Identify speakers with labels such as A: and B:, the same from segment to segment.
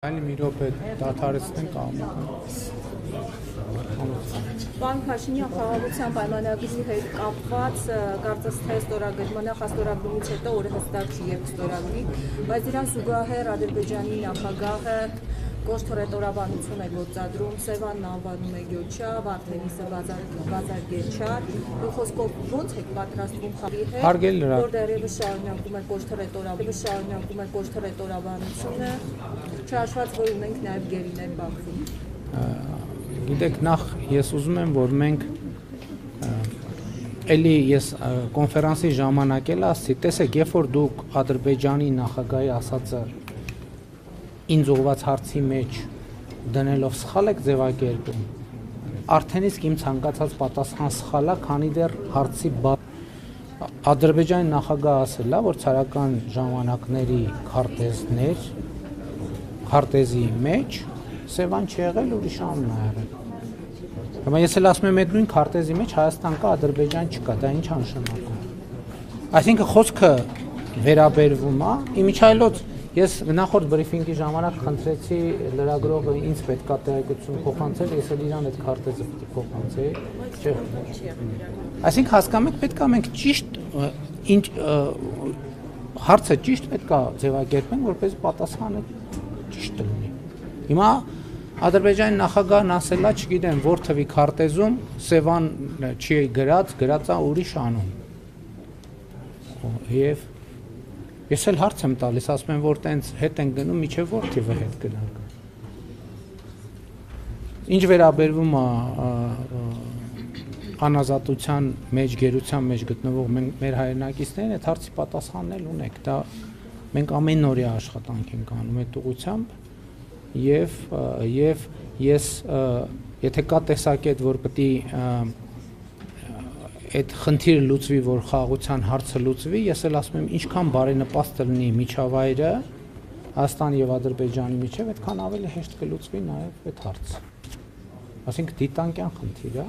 A: Այլ մի րոպե դադարեցնենք
B: Պարոն Փաշինյան, խաղաղության պայմանագրի հետ կապված կարծես թե ստորագրման նախաստորագրումից հետո օրը հստակ չի երբ ստորագրի, բայց իրան զուգահեռ Ադրբեջանի նախագահը Կոշթորետորաբանություն է գործադրում, Սևանն անվանում է Գյոչա, Վարդենիսը Բազարգեչար, ու խոսքով ո՞նց եք պատրաստվում խաղի հետ, որ դեռևս շարունակում է Կոշթորետորաբանությունը, չհաշված որ ունենք նաև գերիներ Բաքվում։
A: Գիտեք, նախ ես ուզում եմ, որ մենք էլի ես կոնֆերանսի ժամանակ էլ ասացի, տեսեք, երբ որ դուք Ադրբեջանի նախագահի ասածը ինձ ուղղված հարցի մեջ դնելով սխալ եք ձևակերպում, արդեն իսկ իմ ցանկացած պատասխան սխալ է, քանի դեռ հարցի Ադրբեջանի նախագահը ասել է, որ ցարական ժամանակների քարտեզի մեջ Սևան չի եղել, ուրիշ անուն է եղել։ Հիմա ես էլ ասում եմ, այդ նույն քարտեզի մեջ Հայաստան կա, Ադրբեջան չկա, դա ինչ նշանակում։ Այսինքն խոսքը վերաբերվում է, իմիջայլոց ես նախորդ բրիֆինգի ժամանակ խնդրեցի լրագրողը ինձ պետք է տեղեկություն փոխանցել, ես էլ իրան այդ քարտեզը փոխանցեի։ Այսինքն հասկանում եք, պետք է մենք ճիշտ հարցը ճիշտ պետք է ձևակերպենք, որպես պատասխանը ճիշտ լինի։ Հիմա Ադրբեջանի նախագահն ասել է, չգիտեմ, որ թվի քարտեզում Սևան չի գրած է ուրիշ անուն։ Եվ ես էլ հարց եմ տալիս, ասում եմ, որ տենց հետ են գնում, միջև որ թիվը հետ գնանք։ Ինչ վերաբերվում է անազատության մեջ, գերության մեջ գտնվող մեր հայրենակիցներին, այդ հարցի պատասխանն էլ ունեք, դա մենք ամեն օրյա աշխատանք ենք անում այդ ուղղությամբ եւ ես եթե կա տեսակետ, որ պետք է այդ խնդիրը լուծվի, որ խաղաղության հարցը լուծվի, ես էլ ասում եմ, ինչքան բարենպաստ լինի միջավայրը Հայաստանի եւ Ադրբեջանի միջեւ, այդքան ավելի հեշտ կլուծվի նաեւ այդ հարցը։ Այսինքն դիտանկյան խնդիր է,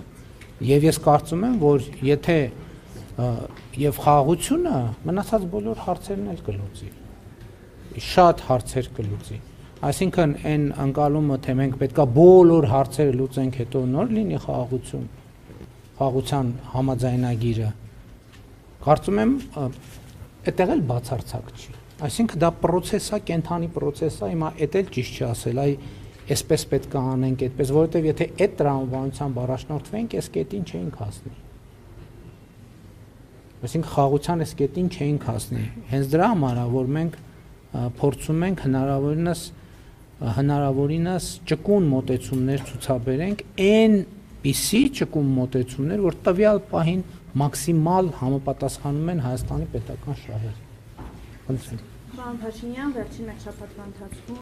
A: եւ ես կարծում եմ, որ եթե եւ խաղաղությունը մնացած բոլոր հարցերն էլ կլուծի։ Շատ հարցեր կլուծի։ Այսինքն այն անկալումը, թե մենք պետքա բոլոր հարցերը լուծենք, հետո նոր լինի խաղաղություն, խաղաղության համաձայնագիրը, կարծում եմ, այդտեղ էլ բացարձակ չի։ Այսինքն դա պրոցես է, կենթանի պրոցես է, հիմա էդ էլ ճիշտ չի ասել, այսպես պետք է անենք, այդպես, որովհետև եթե այդ տրամաբանությամբ առաջնորդվենք, այս կետին չէինք հասնի։ Այսինքն խաղաղության այս կետին չէինք հասնի։ Հենց դրա համար է, որ մենք փորձում ենք հնարավորինս ճկուն մոտեցումներ ցուցաբերենք, այնպիսի ճկուն մոտեցումներ, որ տվյալ պահին մաքսիմալ համապատասխանում են Հայաստանի պետական շահերին։
B: Պարոն Փաշինյան, վերջին մեկ շաբաթվա ընթացքում